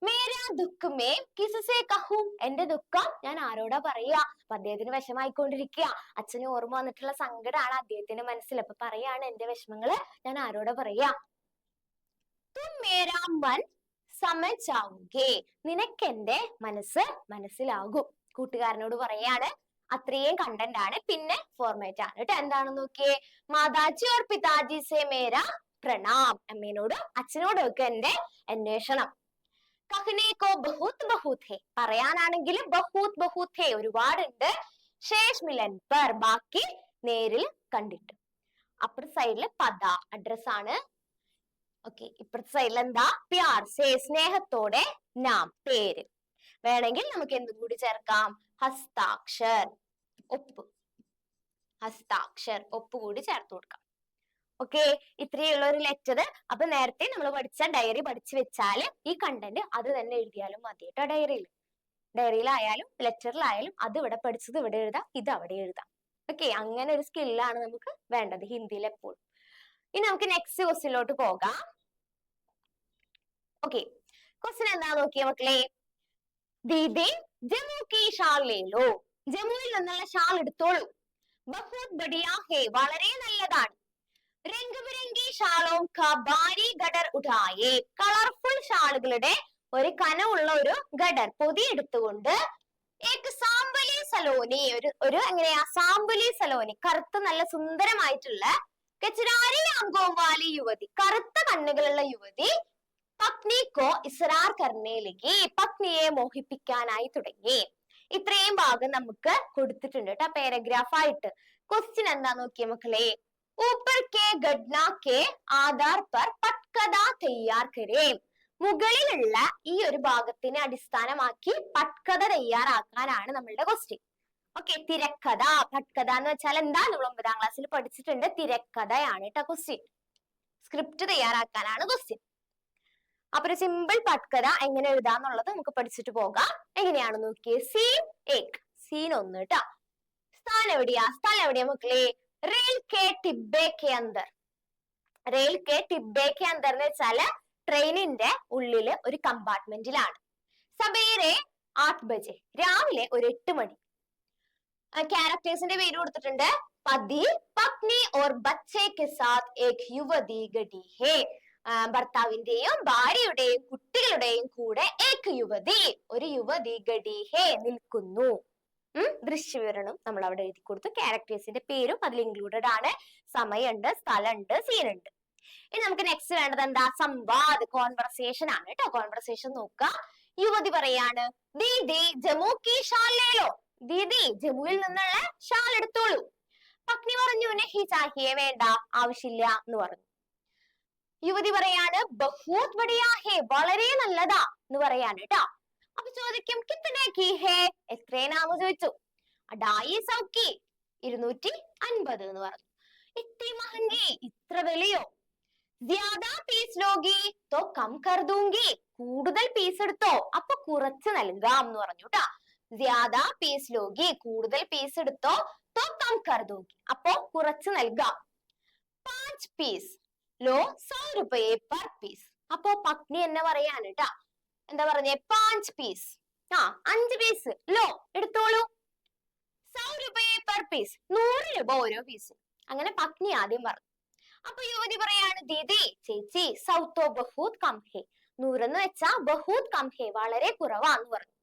മേരാ ദുഃഖമേ കിസസേ കഹൂ എന്റെ ദുഃഖം ഞാൻ ആരോടാ പറയാ. അപ്പൊ അദ്ദേഹത്തിന് വിഷമായിക്കൊണ്ടിരിക്കുക, അച്ഛന് ഓർമ്മ വന്നിട്ടുള്ള സങ്കടമാണ് അദ്ദേഹത്തിന്റെ മനസ്സിൽ. അപ്പൊ പറയാണ് എന്റെ വിഷമങ്ങള് ഞാൻ ആരോടാ പറയാ. തും മേരാ മൻ സമജാവുകേ നിനക്കെന്റെ മനസ്സ് മനസ്സിലാകും. കൂട്ടുകാരനോട് പറയാണ്. അത്രയും കണ്ടന്റ് ആണ്. പിന്നെ ഫോർമാറ്റ് ആണ് കേട്ടോ. എന്താണെന്ന് നോക്കിയേ, മാതാജി ഓർ പിതാജി സേ മേരാ പ്രണാം അമ്മേനോടും അച്ഛനോടും ഒക്കെ എന്റെ അന്വേഷണം. കഹ്നെ കോ ബഹുത് ബഹുത് ഹേ പറയാനാണെങ്കിൽ ബഹുത് ബഹുത് ഹേ ഒരുപാടുണ്ട്. ശേഷ് മിലൻ പർ ബാക്കി നേരിൽ കണ്ടിട്ട്. അപ്പുറത്തെ സൈഡില് പദ അഡ്രസ് ആണ്. ഓക്കെ, ഇപ്പുറത്തെ സൈഡിൽ എന്താ? പ്യാർ സേ സ്നേഹത്തോടെ, നാം പേര്. വേണമെങ്കിൽ നമുക്ക് എന്തും കൂടി ചേർക്കാം, ഹസ്താക്ഷർ ഒപ്പ്, ഹസ്താക്ഷർ ഒപ്പ് കൂടി ചേർത്ത് കൊടുക്കാം. ഓക്കെ, ഇത്രയുള്ള ഒരു ലെറ്റർ. അപ്പൊ നേരത്തെ നമ്മൾ പഠിച്ച ഡയറി പഠിച്ചു വെച്ചാല് ഈ കണ്ടന്റ് അത് തന്നെ എഴുതിയാലും മതി കേട്ടോ. ഡയറിയിലായാലും ലെറ്ററിലായാലും അത് ഇവിടെ പഠിച്ചത് ഇവിടെ എഴുതാം, ഇത് അവിടെ എഴുതാം. ഓക്കെ, അങ്ങനെ ഒരു സ്കില്ലാണ് നമുക്ക് വേണ്ടത് ഹിന്ദിയിൽ എപ്പോഴും. ഇനി നമുക്ക് നെക്സ്റ്റ് ക്വസ്റ്റ്യനിലോട്ട് പോകാം. ഓക്കെ, ക്വസ്റ്റ്യൻ എന്താ നോക്കിയ മക്കളെ. ദീദി ജമ്മു കി ഷാൾ ലേലോ ജമ്മുവിൽ നിന്നുള്ള ഷാൾ എടുത്തോളൂ. ബഹുത് ബഡിയാ ഹേ വളരെ നല്ലതാണ്. രംഗ് ബിരംഗി ഷാളോം കാ ഭാരി ഗഡർ ഉഠായേ കളർഫുൾ ഷാളുകളുടെ ഒരു കനമുള്ള ഒരു ഗഡർ പൊതി എടുത്തുകൊണ്ട് ഏക് സാമ്പലി സലോനി ഒരു എങ്ങനെയാ സാമ്പലി സലോനി കറുത്ത നല്ല സുന്ദരമായിട്ടുള്ള കെച്ചരാരി ആംഗോം വാലി യുവതി കറുത്ത കണ്ണുകളുള്ള യുവതി പത്നിക്കോ ഇസ്രാർ കർണേലേക്ക് പത്നിയെ മോഹിപ്പിക്കാനായി തുടങ്ങി. ഇത്രയും ഭാഗം നമുക്ക് കൊടുത്തിട്ടുണ്ട് കേട്ടോ പാരഗ്രാഫ് ആയിട്ട്. ക്വസ്റ്റ്യൻ എന്താ നോക്കിയ മക്കളെ. ऊपर के घटना के आधार पर पटकथा तैयार करें മുകളിലുള്ള ഈ ഒരു ഭാഗത്തിനെ അടിസ്ഥാനമാക്കി പട്കഥ തയ്യാറാക്കാനാണ് നമ്മളുടെ ക്വസ്റ്റ്യൻ. ഓക്കെ, തിരക്കഥ പട്കഥ എന്ന് വെച്ചാൽ എന്താ നമ്മൾ 9ാം ക്ലാസ്സിൽ പഠിച്ചിട്ടുണ്ട്. തിരക്കഥയാണ് കേട്ടോ ക്വസ്റ്റ്യൻ. Script തയ്യാറാക്കാനാണ് question. അപ്പൊ ഒരു സിമ്പിൾ പട്കഥ എങ്ങനെ എഴുതാന്നുള്ളത് നമുക്ക് പഠിച്ചിട്ട് പോകാം. എങ്ങനെയാണ് നോക്കിയേ. സീൻ 1 സീൻ 1 കേട്ടോ. സ്ഥലം എവിടെയാ മക്കളെ. റെയിൽ കെ ടിബ്ബെ കെ അന്തർ. റെയിൽ കെ ടിബ്ബെ കെ അന്തർ എന്ന് വെച്ചാല് ട്രെയിനിന്റെ ഉള്ളില് ഒരു കമ്പാർട്ട്മെന്റിലാണ്. സബേരെ 8 ബജെ രാവിലെ ഒരു 8 മണി. ക്യാരക്ടേഴ്സിന്റെ പേര് കൊടുത്തിട്ടുണ്ട്. പതി പത്നി ഓർ ബച്ചെ കെ സാത്ത് ഏക് യുവതി ഗഡി ഹേ ഭർത്താവിന്റെയും ഭാര്യയുടെയും കുട്ടികളുടെയും കൂടെ ഏക് യുവതി ഒരു യുവതി ഗഡി ഹേ നിൽക്കുന്നു. ദൃശ്യവിവരണം നമ്മൾ അവിടെ എഴുതി കൊടുത്തു. ക്യാരക്ടേഴ്സിന്റെ പേരും അതിൽ ഇൻക്ലൂഡഡ് ആണ്. സമയമുണ്ട്, സ്ഥലമുണ്ട്, സീനുണ്ട്. ഇനി നമുക്ക് നെക്സ്റ്റ് വേണ്ടത് എന്താ. സംവാദ് കോൺവെർസേഷൻ ആണ് കേട്ടോ. കോൺവെർസേഷൻ നോക്കുക. യുവതി പറയാണ് ദീദി ജമ്മു കി ഷാൾ ലേലോ ദീദി ജമ്മുവിൽ നിന്നുള്ള ഷാൾ എടുത്തോളൂ. പത്നി പറഞ്ഞു നഹി ചാഹിയെ വേണ്ട ആവശ്യമില്ല എന്ന് പറഞ്ഞു. യുവതി പറയാണ് ബഹൂത് ബഡിയാ ഹേ വളരെ നല്ലതാ എന്ന് പറയാണ് കേട്ടോ. അപ്പൊ ചോദിക്കും കിത്തനെ കി ഹേ എത്രേനാന്ന് ചോദിച്ചു. അഡായി സൗക്കി 250 എന്ന് പറഞ്ഞു. ഇത്തി മഹംഗി ഇത്ര വിലയോ. ജ്യാദാ പീസ് ലോഗി തോ കം കർ ദൂംഗി കൂടുതൽ പീസ് എടുത്തോ അപ്പൊ കുറച്ച് നൽകാം എന്ന് പറഞ്ഞു കേട്ടോ. ജ്യാദാ പീസ് ലോഗി കൂടുതൽ പീസ് എടുത്തോ തോ കം കർ ദൂംഗി അപ്പൊ കുറച്ച് നൽകാം. 5 പീസ് ലോ 100 രൂപയെ പെർ പീസ്. അപ്പൊ പത്നി എന്നെ പറയാണ് കേട്ടാ. എന്താ പറഞ്ഞേ. 5 പീസ് 5 പീസ് ലോ എടുത്തോളൂ. 100 രൂപയെ പെർ പീസ് 100 രൂപ ഓരോ പീസ്. അങ്ങനെ പത്നി ആദ്യം പറഞ്ഞു. അപ്പൊ യുവതി പറയാണ് ദീദി ചേച്ചി സൗത്തോ ബഹൂത് കം ഹേ 100 എന്ന് വെച്ചാ ബഹൂത് കം ഹേ വളരെ കുറവാന്ന് പറഞ്ഞു.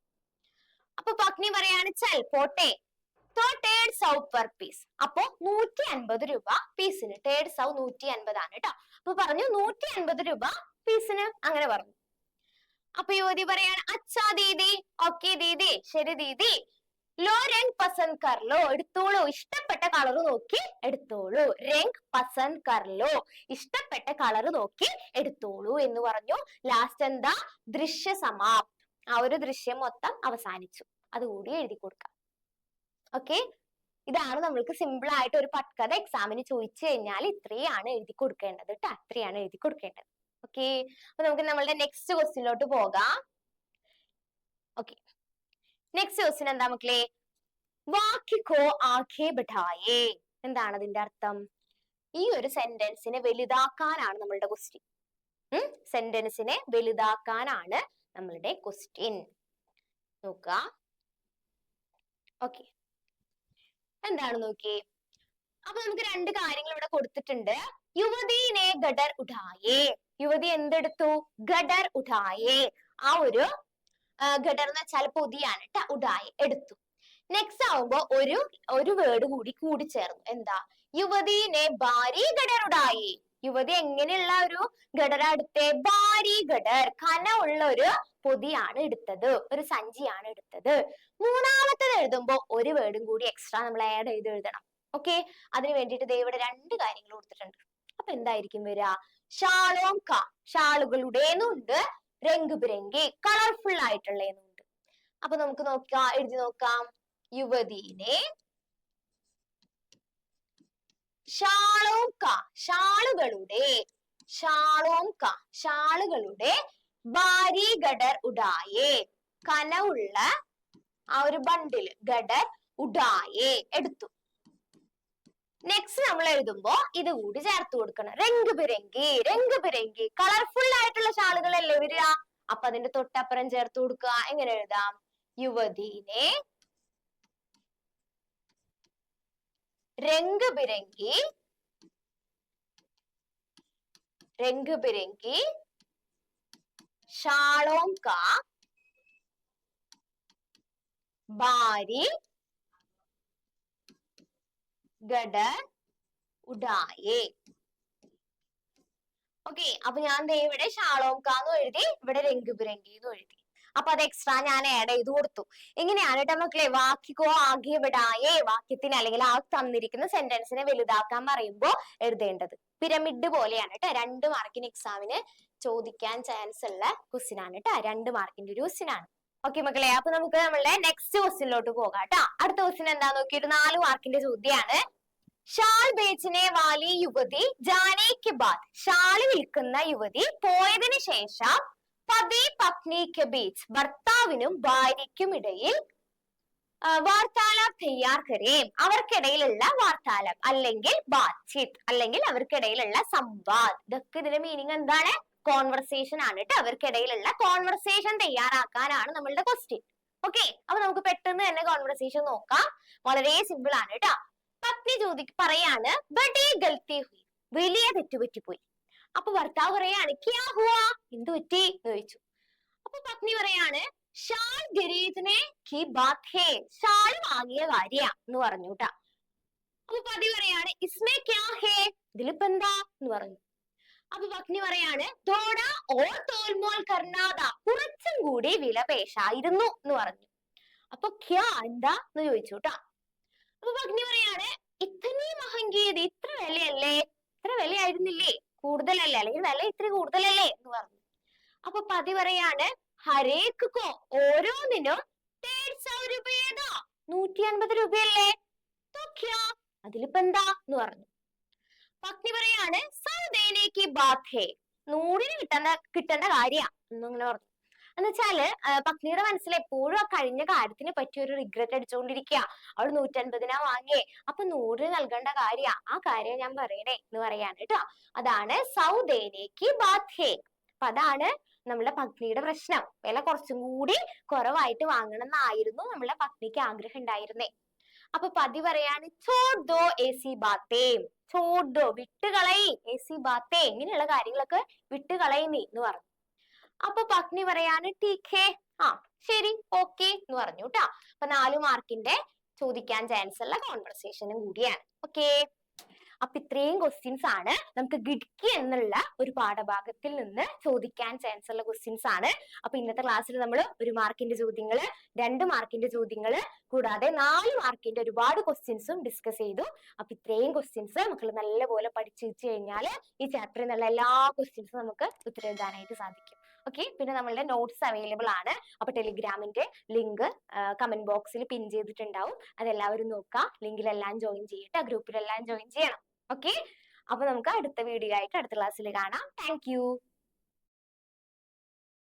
അപ്പൊ പത്നി പറയാണ് ചൽ പോട്ടെ തോ 150 പെർ പീസ് അപ്പൊ 150 രൂപ പീസിന്. 150 ആണ് കേട്ടോ. അപ്പൊ പറഞ്ഞു 150 രൂപ പീസിന് അങ്ങനെ പറഞ്ഞു. അപ്പൊ യുവതി പറയാണ് അച്ഛാ ദീദി ഓക്കെ ദീദി ശരി ദീദി ലോ രംഗ് പസന്ദ് കർലോ, എടുത്തോളൂ, ഇഷ്ടപ്പെട്ട കളർ നോക്കി എടുത്തോളൂ. രംഗ് പസന്ദ് കർലോ, ഇഷ്ടപ്പെട്ട കളർ നോക്കി എടുത്തോളൂ എന്ന് പറഞ്ഞു. ലാസ്റ്റ് എന്താ? ദൃശ്യ സമാപ്ത്, ആ ഒരു ദൃശ്യം മൊത്തം അവസാനിച്ചു. അതുകൂടി എഴുതി കൊടുക്കാം. ഓക്കെ, ഇതാണ് നമ്മൾക്ക് സിമ്പിൾ ആയിട്ട് ഒരു പട്കഥ എക്സാമിന് ചോദിച്ചു കഴിഞ്ഞാൽ ഇത്രയാണ് എഴുതി കൊടുക്കേണ്ടത് കേട്ടോ, ഇത്രയാണ് എഴുതി കൊടുക്കേണ്ടത്. ഓക്കെ, അപ്പൊ നമുക്ക് നമ്മളുടെ നെക്സ്റ്റ് ക്വസ്റ്റ്യനിലോട്ട് പോകാം. ഓക്കെ, നെക്സ്റ്റ് ക്വസ്റ്റ്യൻ എന്താ മക്കളെ? വാക്യക്കോ ആഖേ ബിഠായേ, എന്താണ് അതിന്റെ അർത്ഥം? ഈ ഒരു സെന്റൻസിനെ വലുതാക്കാനാണ് നമ്മളുടെ ക്വസ്റ്റ്യൻ. സെന്റൻസിനെ വലുതാക്കാനാണ് നമ്മളുടെ ക്വസ്റ്റ്യൻ. നോക്ക. ഓക്കെ, എന്താണ് നോക്കിയേ. അപ്പൊ നമുക്ക് രണ്ട് കാര്യങ്ങൾ ഇവിടെ കൊടുത്തിട്ടുണ്ട്. യുവതീനെ ഗഡർ ഉഠായേ, യുവതി എന്തെടുത്തു? ഗഡർ ഉഠായേ. ആ ഒരു ഗഡർ എന്ന് വെച്ചാൽ പൊതിയാണ് ട്ടാ, ഉഠായേ എടുത്തു. നെക്സ്റ്റ് ആവുമ്പോ ഒരു വേർഡ് കൂടി കൂടിച്ചേർന്നു. എന്താ? യുവതീനെ ബാരി ഗഡർ ഉഠായേ, യുവതി എങ്ങനെയുള്ള ഒരു ഗഡർ എടുത്തേ? ബാരി ഗഡർ, കന ഉള്ള ഒരു പൊതിയാണ് എടുത്തത്, ഒരു സഞ്ചിയാണ് എടുത്തത്. മൂന്നാമത്തത് എഴുതുമ്പോ ഒരു വേർഡും കൂടി എക്സ്ട്രാ നമ്മൾ ആഡ് ചെയ്ത് എഴുതണം. ഓക്കെ, അതിന് വേണ്ടിയിട്ട് ദേ ഇവിടെ രണ്ട് കാര്യങ്ങൾ കൊടുത്തിട്ടുണ്ട്. അപ്പൊ എന്തായിരിക്കും വരിക? ഷാളോം ക, ഷാളുകളുടെ എന്നുണ്ട്, രംഗ് ബിരങ്കി കളർഫുൾ ആയിട്ടുള്ള എന്നുണ്ട്. അപ്പൊ നമുക്ക് നോക്കാം, എഴുതി നോക്കാം. യുവതീനെ ഷാളോം ക, ഷാളുകളുടെ, ഷാളോം ക, ഷാളുകളുടെ, ബാരി ഗഡർ ഉഡായേ, കനവുള്ള ആ ഒരു ബണ്ടിൽ, ഗഡർ ഉഡായേ എടുത്തു. നെക്സ്റ്റ് നമ്മൾ എഴുതുമ്പോ ഇത് കൂടി ചേർത്ത് കൊടുക്കണം. രംഗ് ബിരങ്കി, രംഗ് ബിരങ്കി കളർഫുൾ ആയിട്ടുള്ള ഷാളുകളല്ലേ വരിക. അപ്പൊ അതിന്റെ തൊട്ടപ്പുറം ചേർത്ത് കൊടുക്കുക. എങ്ങനെ എഴുതാം? യുവതീനെ രംഗ് ബിരങ്കി, രംഗ് ബിരങ്കി ഷാളോം കാ ബാരി ഗഡർ ഉഡായേ. ഓക്കെ, അപ്പൊ ഞാൻ ദേ ഇവിടെ ഷാളോം കാന്ന് എഴുതി, ഇവിടെ രംഗ് ബിരങ്കി എന്ന് എഴുതി. അപ്പൊ അത് എക്സ്ട്രാ ഞാൻ ആഡ് ചെയ്ത് കൊടുത്തു. എങ്ങനെയാണ് കേട്ടോ മക്കളെ? വാക്യക്കോ ആകെ ബിടായേ, വാക്യത്തിന് അല്ലെങ്കിൽ ആ തന്നിരിക്കുന്ന സെന്റൻസിനെ വലുതാക്കാൻ പറയുമ്പോ എഴുതേണ്ടത്. പിരമിഡ് പോലെയാണ് കേട്ടോ. 2 മാർക്കിന് എക്സാമിന് ചോദിക്കാൻ ചാൻസ് ഉള്ള ക്വസ്റ്റ്യൻ ആണ് കേട്ടോ. 2 മാർക്കിന്റെ ഒരു ക്വസ്റ്റ്യൻ ആണ്. ഓക്കെ മക്കളെ, അപ്പൊ നമുക്ക് നമ്മളുടെ നെക്സ്റ്റ് ക്വസ്റ്റ്യനിലോട്ട് പോകാം കേട്ടോ. അടുത്ത ക്വസ്റ്റ്യൻ എന്താ നോക്കിയിട്ട് 4 മാർക്കിന്റെ ചോദ്യമാണ്. ഷാൾ ബേച്ചിനെ വാലി യുവതി ജാനെ കെ ബാദ്, ഷാള് വിൽക്കുന്ന യുവതി പോയതിനു ശേഷം പതി പത്നി കെ ബീച്ച്, ഭർത്താവിനും ഭാര്യയ്ക്കും ഇടയിൽ വാർത്താലാപ് തയ്യാർ കരേം, അവർക്കിടയിലുള്ള വാർത്താലാപ് അല്ലെങ്കിൽ ബാത്ചീത് അല്ലെങ്കിൽ അവർക്കിടയിലുള്ള സംവാദ്. ഇതൊക്കെ ഇതിന്റെ മീനിങ് എന്താണ്? കോൺവെർസേഷൻ ആണ് കേട്ടോ. അവർക്കിടയിലുള്ള കോൺവെർസേഷൻ തയ്യാറാക്കാനാണ് നമ്മളുടെ ക്വസ്റ്റ്യൻ. ഓക്കെ, അപ്പൊ നമുക്ക് പെട്ടെന്ന് തന്നെ കോൺവെർസേഷൻ നോക്കാം. വളരെ സിമ്പിൾ ആണ് കേട്ടോ. പത്നി പറയാണ് ബഡി ഗൽത്തി ഹുയി, വലിയ തെറ്റുപറ്റിപ്പോയി. അപ്പൊ ഭർത്താവ് പറയാണ് ക്യാ ഹുവാ, എന്ത് പറ്റി എന്ന് ചോദിച്ചു. അപ്പൊ പത്നി പറയാണ് ഷാൾ ഖരീദ്നെ കി ബാത് ഹേ, ഷാൾ വാങ്ങിയ കാര്യ എന്ന് പറഞ്ഞു കേട്ടാ. അപ്പൊ പതി പറയാണ് ഇസ്മേ ക്യാ ഹേ, ഇതിലിപ്പോ എന്താ എന്ന് പറഞ്ഞു. അപ്പൊ പത്നി പറയാണ് തോട ഓർ തോൽമോൽ കർണാദ, കുറച്ചും കൂടി വില പേശായിരുന്നു എന്ന് പറഞ്ഞു. അപ്പൊ ക്യാ, എന്താ എന്ന് ചോദിച്ചു കേട്ടാ. അപ്പൊ പത്നി പറയാണ് ഇത്രയും മഹങ്കീത്, ഇത്ര വിലയല്ലേ, ഇത്ര വിലയായിരുന്നില്ലേ, കൂടുതലല്ലേ, അല്ലെങ്കിൽ വില ഇത്ര കൂടുതലല്ലേ എന്ന് പറഞ്ഞു. അപ്പൊ പതി പറയാണ് ഹരേക്കോ, ഓരോന്നിനും 150 രൂപയല്ലേ, അതിലിപ്പോ എന്താ എന്ന് പറഞ്ഞു. പത്നി പറയാണ് സൗദേനേക്ക് ബാത് ഹേ, 100 കിട്ടേണ്ട കാര്യ എന്നിങ്ങനെ പറഞ്ഞു. എന്ന് വെച്ചാല് പത്നിയുടെ മനസ്സിൽ എപ്പോഴും ആ കഴിഞ്ഞ കാര്യത്തിനെ പറ്റി ഒരു റിഗ്രറ്റ് അടിച്ചുകൊണ്ടിരിക്കുക. അവൾ 150 വാങ്ങിയേ, അപ്പൊ 100 നൽകേണ്ട കാര്യ, ആ കാര്യം ഞാൻ പറയണേ എന്ന് പറയാണ് കേട്ടോ. അതാണ് സൗദേനേക്ക് ബാത് ഹേ. അപ്പൊ അതാണ് നമ്മുടെ പത്നിയുടെ പ്രശ്നം. വില കുറച്ചും കൂടി കുറവായിട്ട് വാങ്ങണം എന്നായിരുന്നു നമ്മുടെ പത്നിക്ക് ആഗ്രഹം ഉണ്ടായിരുന്നേ. അപ്പൊ പതി പറയാണ് ചോഡോ ഏസി ബാത്തേ, ചോഡോ വിട്ടുകളയി, ഏസി ബാത്തേ ഇങ്ങനെയുള്ള കാര്യങ്ങളൊക്കെ വിട്ടുകളയുന്നേ എന്ന് പറഞ്ഞു. അപ്പൊ പത്നി പറയാണ് ടീക്കേ, ആ ശരി, ഓക്കെ എന്ന് പറഞ്ഞു കേട്ടാ. അപ്പൊ 4 മാർക്കിന്റെ ചോദിക്കാൻ ചാൻസ് ഉള്ള കോൺവെർസേഷനും കൂടിയാണ്. ഓക്കെ, അപ്പൊ ഇത്രയും ക്വസ്റ്റ്യൻസ് ആണ് നമുക്ക് ഗിഡ്കി എന്നുള്ള ഒരു പാഠഭാഗത്തിൽ നിന്ന് ചോദിക്കാൻ ചാൻസ് ഉള്ള ക്വസ്റ്റ്യൻസ് ആണ്. അപ്പൊ ഇന്നത്തെ ക്ലാസ്സിൽ നമ്മൾ 1 മാർക്കിന്റെ ചോദ്യങ്ങള്, 2 മാർക്കിന്റെ ചോദ്യങ്ങള് കൂടാതെ 4 മാർക്കിന്റെ ഒരുപാട് ക്വസ്റ്റ്യൻസും ഡിസ്കസ് ചെയ്തു. അപ്പൊ ഇത്രയും ക്വസ്റ്റ്യൻസ് മക്കൾ നല്ലപോലെ പഠിച്ചു വെച്ച് കഴിഞ്ഞാൽ ഈ ചാപ്റ്ററിൽ നിന്നുള്ള എല്ലാ ക്വസ്റ്റ്യൻസും നമുക്ക് ഉത്തരം എഴുതാനായിട്ട് സാധിക്കും. ഓക്കെ, പിന്നെ നമ്മളുടെ നോട്ട്സ് അവൈലബിൾ ആണ്. അപ്പൊ ടെലിഗ്രാമിന്റെ ലിങ്ക് കമന്റ് ബോക്സിൽ പിൻ ചെയ്തിട്ടുണ്ടാവും. അതെല്ലാവരും നോക്കുക, ലിങ്കിലെല്ലാം ജോയിൻ ചെയ്തിട്ട് ആ ഗ്രൂപ്പിലെല്ലാം ജോയിൻ ചെയ്യണം. ഓക്കെ, അപ്പൊ നമുക്ക് അടുത്ത വീഡിയോ ആയിട്ട് അടുത്ത ക്ലാസ്സിൽ കാണാം. താങ്ക്